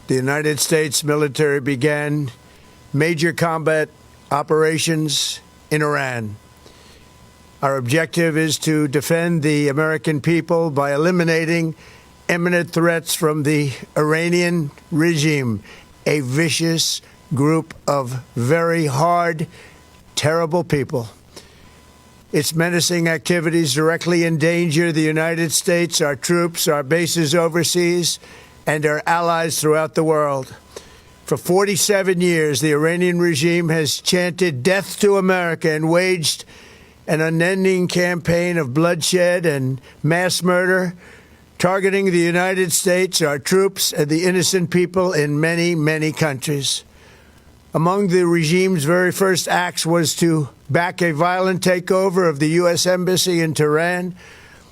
The United States military began major combat operations in Iran. Our objective is to defend the American people by eliminating imminent threats from the Iranian regime, a vicious group of very hard, terrible people. Its menacing activities directly endanger the United States, our troops, our bases overseas, and our allies throughout the world. For 47 years, the Iranian regime has chanted death to America and waged an unending campaign of bloodshed and mass murder, targeting the United States, our troops, and the innocent people in many, many countries. Among the regime's very first acts was to back a violent takeover of the U.S. Embassy in Tehran,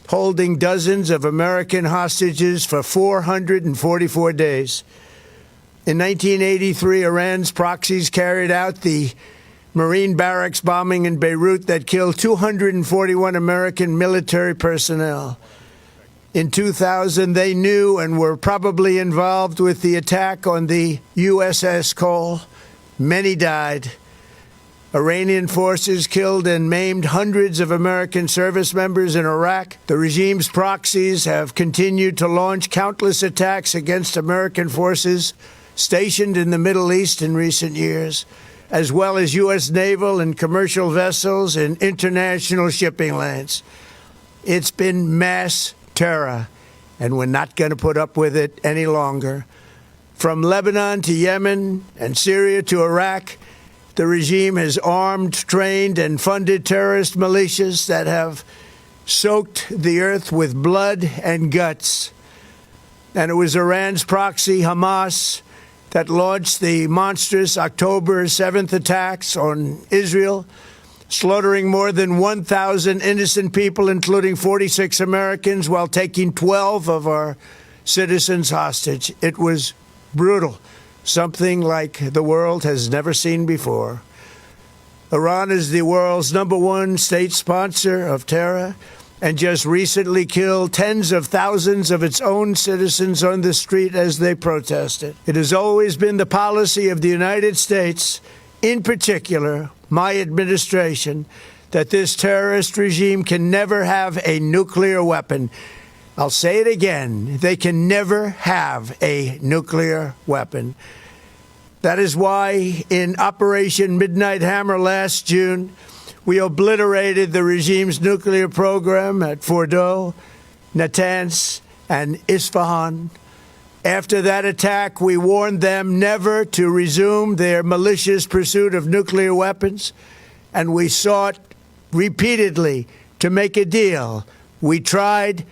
holding dozens of American hostages for 444 days. In 1983, Iran's proxies carried out the Marine barracks bombing in Beirut that killed 241 American military personnel. In 2000, they knew and were probably involved with the attack on the USS Cole. Many died. Iranian forces killed and maimed hundreds of American service members in Iraq. The regime's proxies have continued to launch countless attacks against American forces stationed in the Middle East in recent years, as well as U.S. naval and commercial vessels in international shipping lanes. It's been mass terror, and we're not going to put up with it any longer. From Lebanon to Yemen and Syria to Iraq, the regime has armed, trained, and funded terrorist militias that have soaked the earth with blood and guts. And it was Iran's proxy, Hamas, that launched the monstrous October 7th attacks on Israel, slaughtering more than 1,000 innocent people, including 46 Americans, while taking 12 of our citizens hostage. It was brutal, something like the world has never seen before. Iran is the world's #1 state sponsor of terror and just recently killed tens of thousands of its own citizens on the street as they protested. It has always been the policy of the United States, in particular my administration, that this terrorist regime can never have a nuclear weapon. I'll say it again. They can never have a nuclear weapon. That is why in Operation Midnight Hammer last June, we obliterated the regime's nuclear program at Fordow, Natanz, and Isfahan. After that attack, we warned them never to resume their malicious pursuit of nuclear weapons, and we sought repeatedly to make a deal. We tried.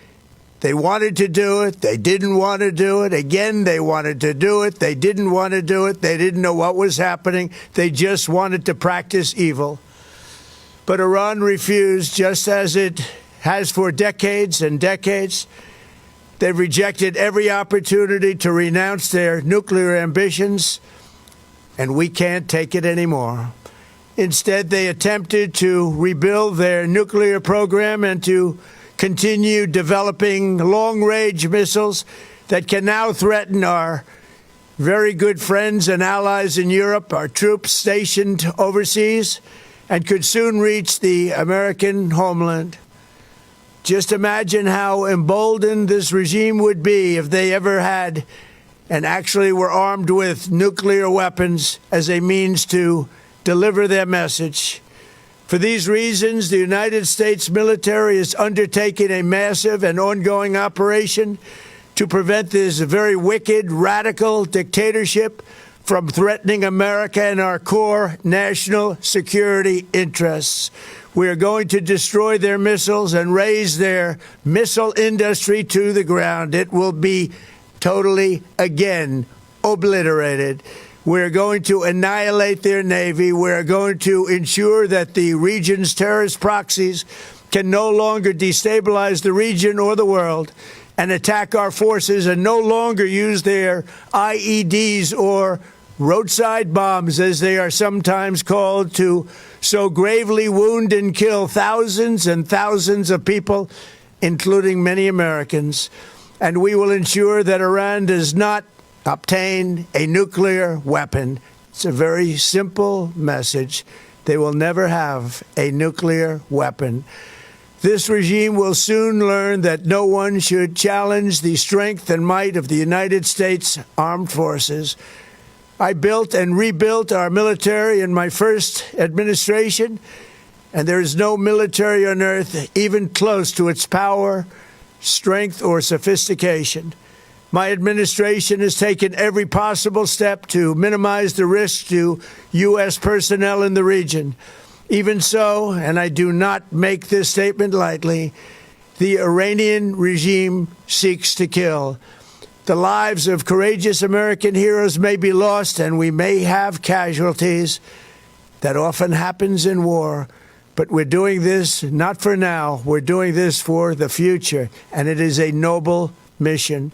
They wanted to do it. They didn't want to do it. Again, they wanted to do it. They didn't want to do it. They didn't know what was happening. They just wanted to practice evil. But Iran refused, just as it has for decades and decades. They've rejected every opportunity to renounce their nuclear ambitions, and we can't take it anymore. Instead, they attempted to rebuild their nuclear program and to continue developing long-range missiles that can now threaten our very good friends and allies in Europe, our troops stationed overseas, and could soon reach the American homeland. Just imagine how emboldened this regime would be if they ever had and actually were armed with nuclear weapons as a means to deliver their message. For these reasons, the United States military is undertaking a massive and ongoing operation to prevent this very wicked, radical dictatorship from threatening America and our core national security interests. We are going to destroy their missiles and raise their missile industry to the ground. It will be totally, again, obliterated. We're going to annihilate their Navy. We're going to ensure that the region's terrorist proxies can no longer destabilize the region or the world and attack our forces and no longer use their IEDs or roadside bombs, as they are sometimes called, to so gravely wound and kill thousands and thousands of people, including many Americans. and we will ensure that Iran does not obtain a nuclear weapon. It's a very simple message. They will never have a nuclear weapon. This regime will soon learn that no one should challenge the strength and might of the United States Armed Forces. I built and rebuilt our military in my first administration, and there is no military on earth even close to its power, strength, or sophistication. My administration has taken every possible step to minimize the risk to U.S. personnel in the region. Even so, and I do not make this statement lightly, the Iranian regime seeks to kill. The lives of courageous American heroes may be lost, and we may have casualties. That often happens in war. But we're doing this not for now. We're doing this for the future, and it is a noble mission.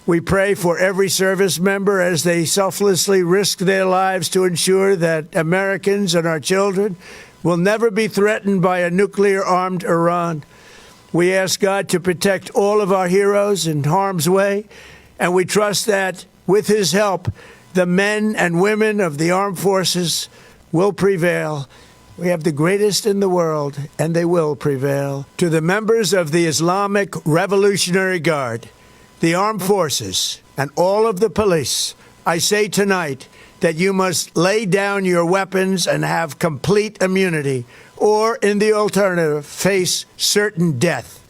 We pray for every service member as they selflessly risk their lives to ensure that Americans and our children will never be threatened by a nuclear-armed Iran. We ask God to protect all of our heroes in harm's way, and we trust that, with his help, the men and women of the armed forces will prevail. We have the greatest in the world, and they will prevail. To the members of the Islamic Revolutionary Guard, the armed forces, and all of the police, I say tonight that you must lay down your weapons and have complete immunity, or, in the alternative, face certain death.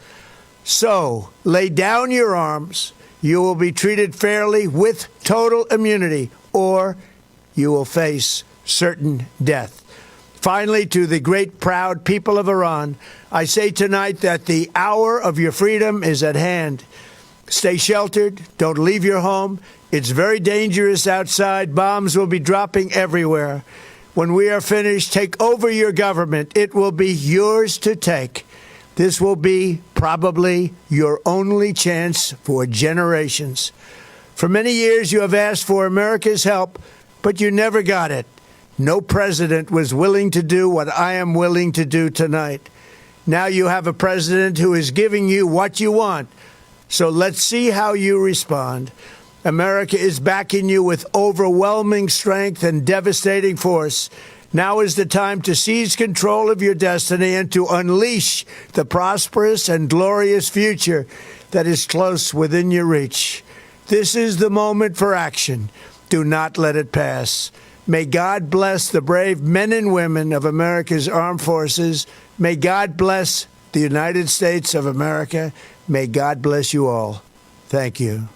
So, lay down your arms. You will be treated fairly with total immunity, or you will face certain death. Finally, to the great, proud people of Iran, I say tonight that the hour of your freedom is at hand. Stay sheltered. Don't leave your home. It's very dangerous outside. Bombs will be dropping everywhere. When we are finished, take over your government. It will be yours to take. This will be probably your only chance for generations. For many years, you have asked for America's help, but you never got it. No president was willing to do what I am willing to do tonight. Now you have a president who is giving you what you want. So let's see how you respond. America is backing you with overwhelming strength and devastating force. Now is the time to seize control of your destiny and to unleash the prosperous and glorious future that is close within your reach. This is the moment for action. Do not let it pass. May God bless the brave men and women of America's armed forces. May God bless the United States of America. May God bless you all. Thank you.